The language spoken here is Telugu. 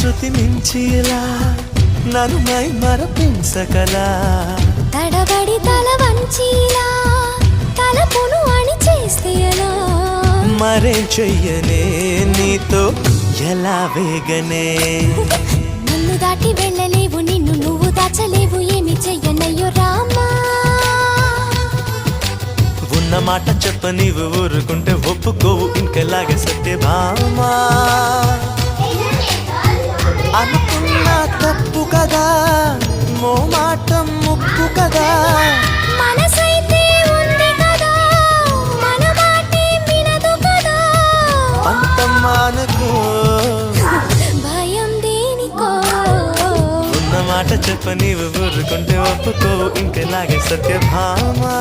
శృతి మించిలా నన్ను మై మరపించగలా తడబడి తల వంచిలా తలపును అని చేస్తే ఎలా మరేం చెయ్యనే నీతో ఎలా వేగనే నన్ను దాటి వెళ్ళలేవు నిన్ను నువ్వు దాచలేవు ఏమి చెయ్యనయ్యో రామా ఉన్న మాట చెప్ప నీవు ఊరుకుంటే ఒప్పుకోవు ఇంకెలాగే సత్యభామా అనుకున్నా తప్పు కదా మో మాట ముప్పు కదా మనసైతే ఉంది కదా మన మాటే వినదు కదా అంతమానకు భయం దేనికో ఉన్న మాట చెప్ప నీవు ఊరుకుంటే ఒప్పుకోవు ఇంకెలాగే సత్యభామా